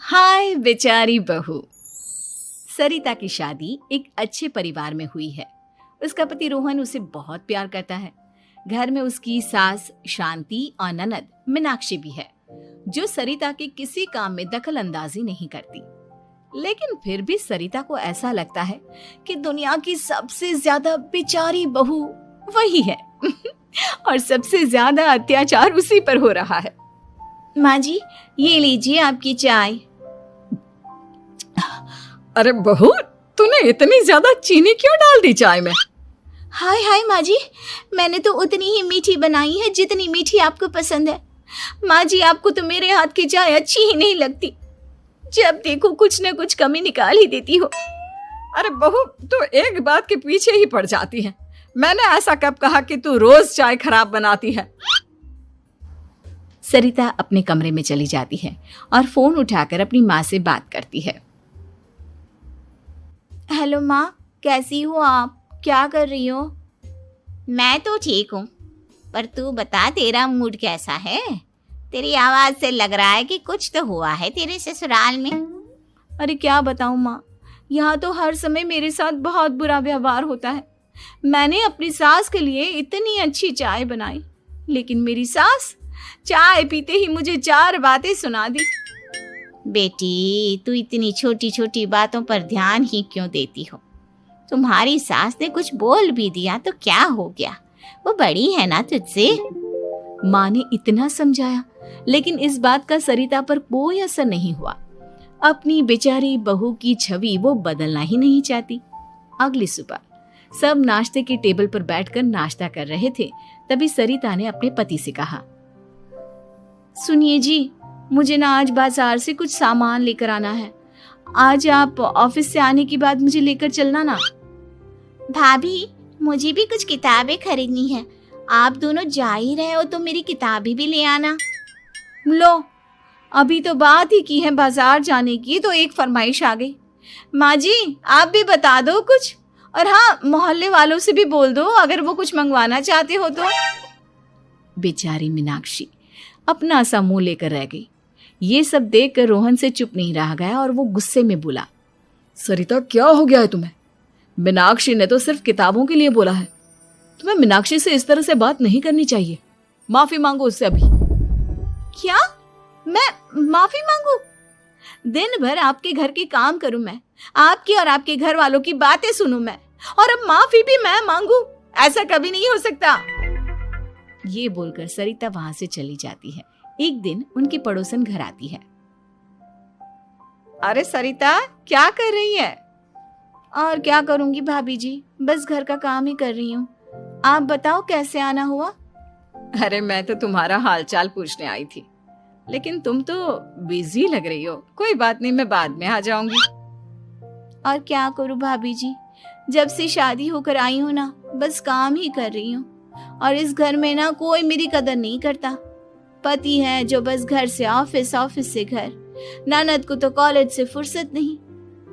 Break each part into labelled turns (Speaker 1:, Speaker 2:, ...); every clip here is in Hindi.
Speaker 1: हाय बेचारी बहू। सरिता की शादी एक अच्छे परिवार में हुई है। उसका पति रोहन उसे बहुत प्यार करता है। घर में उसकी सास शांति और ननद मीनाक्षी भी है, जो सरिता के किसी काम में दखल अंदाजी नहीं करती। लेकिन फिर भी सरिता को ऐसा लगता है कि दुनिया की सबसे ज्यादा बेचारी बहू वही है और सबसे ज्यादा अत्याचार उसी पर हो रहा है। माँ जी, ये लीजिए आपकी चाय।
Speaker 2: अरे बहू, तूने इतनी ज्यादा चीनी क्यों डाल दी चाय में?
Speaker 1: हाय हाय माँ जी, मैंने तो उतनी ही मीठी बनाई है जितनी मीठी आपको पसंद है। माँ जी, आपको तो मेरे हाथ की चाय अच्छी ही नहीं लगती। जब देखो कुछ न कुछ कमी निकाल ही देती हो।
Speaker 2: अरे बहू, तू एक बात के पीछे ही पड़ जाती है। मैंने ऐसा कब कहा कि तू रोज चाय खराब बनाती है?
Speaker 1: सरिता अपने कमरे में चली जाती है और फोन उठाकर अपनी माँ से बात करती है। हेलो माँ, कैसी हो आप? क्या कर रही हो?
Speaker 3: मैं तो ठीक हूँ, पर तू बता, तेरा मूड कैसा है? तेरी आवाज से लग रहा है कि कुछ तो हुआ है तेरे ससुराल में।
Speaker 1: अरे क्या बताऊँ माँ, यहाँ तो हर समय मेरे साथ बहुत बुरा व्यवहार होता है। मैंने अपनी सास के लिए इतनी अच्छी चाय बनाई, लेकिन मेरी सास चाय पीते ही मुझे 4 बातें सुना दी।
Speaker 3: बेटी, तू इतनी छोटी छोटी बातों पर ध्यान ही क्यों देती हो? तुम्हारी सास ने कुछ बोल भी दिया तो क्या हो गया? वो बड़ी है ना तुझसे।
Speaker 1: माँ ने इतना समझाया, लेकिन इस बात का सरिता पर कोई असर नहीं हुआ। अपनी बेचारी बहू की छवि वो बदलना ही नहीं चाहती। अगली सुबह सब नाश्ते की टेबल पर बैठकर नाश्ता कर रहे थे, तभी सरिता ने अपने पति से कहा, सुनिए जी, मुझे ना आज बाजार से कुछ सामान लेकर आना है। आज आप ऑफिस से आने के बाद मुझे लेकर चलना ना।
Speaker 3: भाभी, मुझे भी कुछ किताबें खरीदनी है। आप दोनों जा ही रहे हो तो मेरी किताबें भी ले आना।
Speaker 1: लो, अभी तो बात ही की है बाजार जाने की, तो एक फरमाइश आ गई। माँ जी, आप भी बता दो कुछ, और हाँ, मोहल्ले वालों से भी बोल दो अगर वो कुछ मंगवाना चाहते हो तो। बेचारी मीनाक्षी अपना सा मुंह लेकर रह गई। ये सब देखकर रोहन से चुप नहीं रह गया और वो गुस्से में बोला,
Speaker 2: सरिता, क्या हो गया है तुम्हें? मीनाक्षी ने तो सिर्फ किताबों के लिए बोला है। तुम्हें मीनाक्षी से इस तरह से बात नहीं करनी चाहिए। माफी मांगो उससे अभी।
Speaker 1: क्या? मैं माफी मांगू? दिन भर आपके घर के काम करूं मैं, आपकी और आपके घर वालों की बातें सुनूं मैं, और अब माफी भी मैं मांगू? ऐसा कभी नहीं हो सकता। ये बोलकर सरिता वहां से चली जाती है। एक दिन उनकी पड़ोसन घर आती है। अरे सरिता, क्या कर रही है? और क्या करूंगी भाभी जी, बस घर का काम ही कर रही हूँ। आप बताओ कैसे आना हुआ?
Speaker 2: अरे मैं तो तुम्हारा हालचाल पूछने आई थी, लेकिन तुम तो बिजी लग रही हो। कोई बात नहीं, मैं बाद में आ जाऊंगी।
Speaker 1: और क्या करूं भाभी जी, जब से शादी होकर आई हूँ ना, बस काम ही कर रही हूँ। और इस घर में ना कोई मेरी कदर नहीं करता। पति है जो बस घर से ऑफिस, ऑफिस से घर। ननद को तो कॉलेज से फुर्सत नहीं।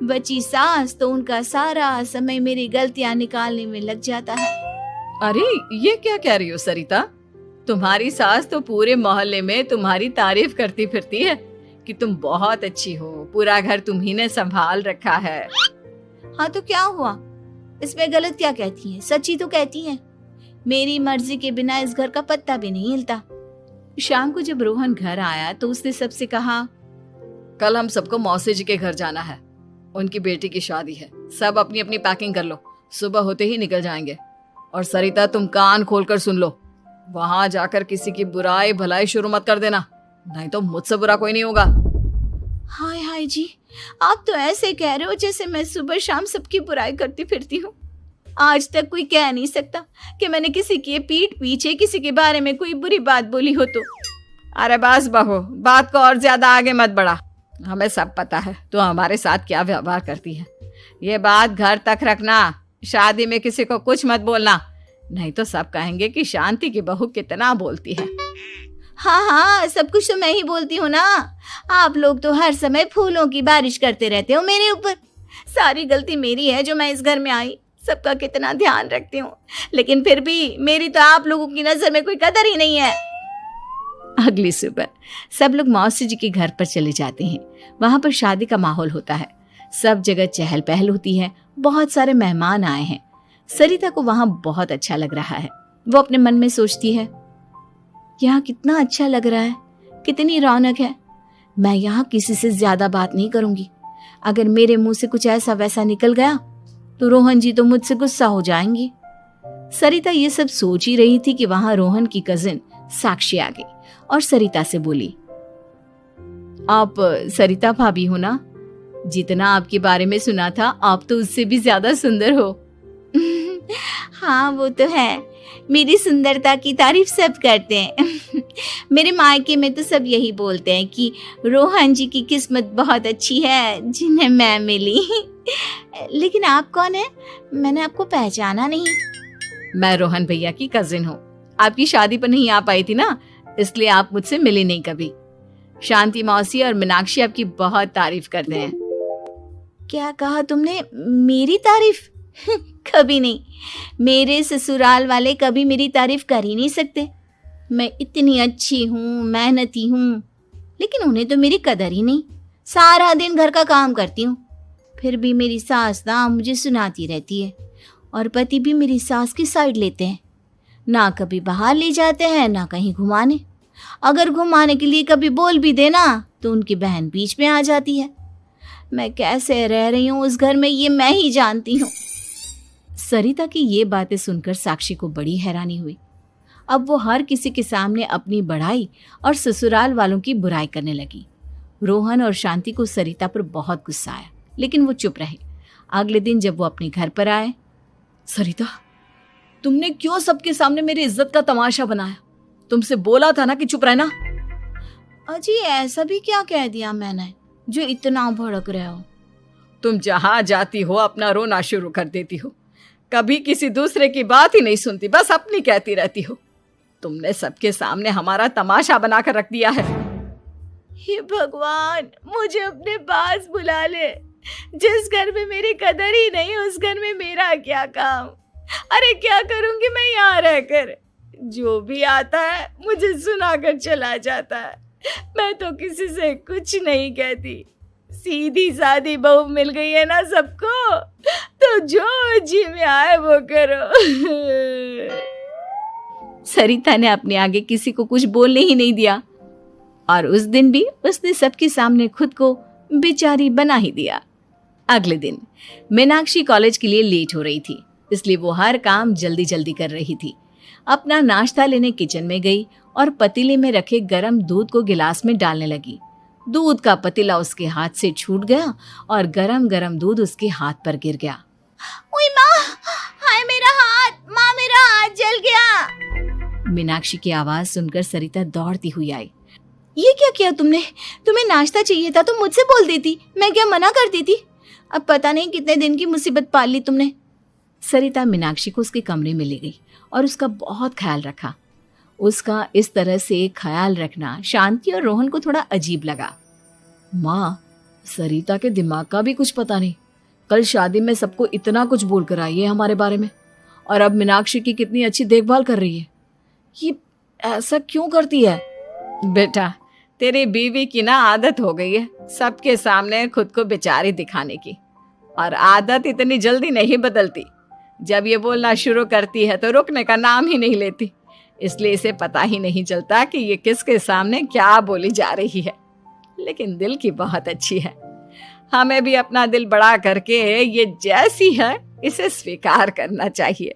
Speaker 1: बची सास तो उनका सारा समय मेरी गलतियां निकालने में लग जाता है।
Speaker 2: अरे ये क्या कह रही हो सरिता? तुम्हारी सास तो पूरे मोहल्ले में तुम्हारी तारीफ करती फिरती है कि तुम बहुत अच्छी हो, पूरा घर तुम्ही ने संभाल रखा है।
Speaker 1: हाँ तो क्या हुआ? इसमें गलत क्या कहती है? सच्ची तो कहती है। मेरी मर्जी के बिना इस घर का पत्ता भी नहीं हिलता। शाम को जब रोहन घर आया तो उसने सबसे कहा,
Speaker 2: कल हम सबको मौसी जी के घर जाना है। उनकी बेटी की शादी है। सब अपनी अपनी पैकिंग कर लो, सुबह होते ही निकल जाएंगे। और सरिता, तुम कान खोलकर सुन लो, वहां जाकर किसी की बुराई भलाई शुरू मत कर देना, नहीं तो मुझसे बुरा कोई नहीं होगा।
Speaker 1: हाय हाय जी, आप तो ऐसे कह रहे हो जैसे मैं सुबह शाम सबकी बुराई करती फिरती हूँ। आज तक कोई कह नहीं सकता कि मैंने किसी की पीठ पीछे किसी के बारे में कोई बुरी बात बोली हो तो।
Speaker 2: अरे बस बहू, बात को और ज्यादा आगे मत बढ़ा। हमें सब पता है तो हमारे साथ क्या व्यवहार करती है। ये बात घर तक रखना। शादी में किसी को कुछ मत बोलना, नहीं तो सब कहेंगे कि शांति की बहू कितना बोलती है।
Speaker 1: हाँ हाँ, सब कुछ तो मैं ही बोलती हूँ ना। आप लोग तो हर समय फूलों की बारिश करते रहते हो मेरे ऊपर। सारी गलती मेरी है जो मैं इस घर में आई। सबका कितना ध्यान रखती हूँ, लेकिन फिर भी मेरी तो आप लोगों की नजर में कोई कदर ही नहीं है। अगली सुबह सब लोग मौसी जी के घर पर चले जाते हैं। वहां पर शादी का माहौल होता है, सब जगह चहल पहल होती है, बहुत सारे मेहमान आए हैं। सरिता को वहां बहुत अच्छा लग रहा है। वो अपने मन में सोचती है, यहाँ कितना अच्छा लग रहा है, कितनी रौनक है। मैं यहाँ किसी से ज्यादा बात नहीं करूंगी। अगर मेरे मुंह से कुछ ऐसा वैसा निकल गया तो रोहन जी तो मुझसे गुस्सा हो जाएंगी। सरिता ये सब सोच ही रही थी कि वहां रोहन की कजिन साक्षी आ गई और सरिता से बोली, आप सरिता भाभी हो ना? जितना आपके बारे में सुना था आप तो उससे भी ज्यादा सुंदर हो।
Speaker 3: हाँ वो तो है, मेरी सुंदरता की तारीफ सब करते हैं। मेरे मायके में तो सब यही बोलते हैं कि रोहन जी की किस्मत बहुत अच्छी है जिन्हें मैं मिली। लेकिन आप कौन है? मैंने आपको पहचाना नहीं।
Speaker 1: मैं रोहन भैया की कजिन हूँ। आपकी शादी पर नहीं आ पाई थी ना, इसलिए आप मुझसे मिली नहीं कभी। शांति मौसी और मीनाक्षी आपकी बहुत तारीफ करते हैं।
Speaker 3: क्या कहा तुमने? मेरी तारीफ? कभी नहीं। मेरे ससुराल वाले कभी मेरी तारीफ कर ही नहीं सकते। मैं इतनी अच्छी हूँ, मेहनती हूँ, लेकिन उन्हें तो मेरी कदर ही नहीं। सारा दिन घर का काम करती हूँ, फिर भी मेरी सास ना मुझे सुनाती रहती है और पति भी मेरी सास की साइड लेते हैं। ना कभी बाहर ले जाते हैं ना कहीं घुमाने। अगर घुमाने के लिए कभी बोल भी देना तो उनकी बहन बीच में आ जाती है। मैं कैसे रह रही हूँ उस घर में ये मैं ही जानती हूँ।
Speaker 1: सरिता की ये बातें सुनकर साक्षी को बड़ी हैरानी हुई। अब वो हर किसी के सामने अपनी बढ़ाई और ससुराल वालों की बुराई करने लगी। रोहन और शांति को सरिता पर बहुत गुस्सा आया, लेकिन वो चुप रहे। अगले दिन जब वो अपने घर पर आए,
Speaker 2: सरिता, तुमने क्यों सबके सामने मेरी इज्जत का तमाशा बनाया? तुमसे बोला था ना कि चुप रहना।
Speaker 3: अजी ऐसा भी क्या कह दिया मैंने जो इतना भड़क रहे हो?
Speaker 2: तुम जहां जाती हो अपना रोना शुरू कर देती हो, कभी किसी दूसरे की बात ही नहीं सुनती, बस अपनी कहती रहती हो। तुमने सबके सामने हमारा तमाशा बनाकर रख दिया है।
Speaker 3: हे भगवान, मुझे अपने पास बुला ले। जिस घर में मेरी कदर ही नहीं उस घर में मेरा क्या काम? अरे क्या करूंगी मैं यहाँ रहकर? जो भी आता है मुझे सुनाकर चला जाता है। मैं तो किसी से कुछ नहीं कहती। सीधी सादी बहू मिल गई है ना सबको, तो जो जी में आए वो करो।
Speaker 1: सरिता ने अपने आगे किसी को कुछ बोलने ही नहीं दिया और उस दिन भी उसने सबके सामने खुद को बेचारी बना ही दिया। अगले दिन मीनाक्षी कॉलेज के लिए लेट हो रही थी, इसलिए वो हर काम जल्दी जल्दी कर रही थी। अपना नाश्ता लेने किचन में गई और पतीले में रखे गरम दूध को गिलास में डालने लगी। दूध का पतीला उसके हाथ से छूट गया और गरम गरम दूध उसके हाथ पर गिर गया।
Speaker 3: ओए माँ, हाय मेरा हाथ, माँ मेरा हाथ जल गया।
Speaker 1: मीनाक्षी की आवाज सुनकर सरिता दौड़ती हुई आई।
Speaker 3: ये क्या किया तुमने? तुम्हें नाश्ता चाहिए था तो मुझसे बोल देती, मैं क्या मना करती थी? अब पता नहीं कितने दिन की मुसीबत पाल ली तुमने।
Speaker 1: सरिता मीनाक्षी को उसके कमरे में ले गई और उसका बहुत ख्याल रखा। उसका इस तरह से ख्याल रखना शांति और रोहन को थोड़ा अजीब लगा।
Speaker 2: माँ, सरिता के दिमाग का भी कुछ पता नहीं। कल शादी में सबको इतना कुछ बोल कर आई है हमारे बारे में, और अब मीनाक्षी की कितनी अच्छी देखभाल कर रही है। ये ऐसा क्यों करती है?
Speaker 1: बेटा, तेरी बीवी की ना आदत हो गई है सबके सामने खुद को बेचारी दिखाने की, और आदत इतनी जल्दी नहीं बदलती। जब ये बोलना शुरू करती है तो रुकने का नाम ही नहीं लेती, इसलिए इसे पता ही नहीं चलता कि ये किसके सामने क्या बोली जा रही है। लेकिन दिल की बहुत अच्छी है। हमें भी अपना दिल बड़ा करके ये जैसी है इसे स्वीकार करना चाहिए।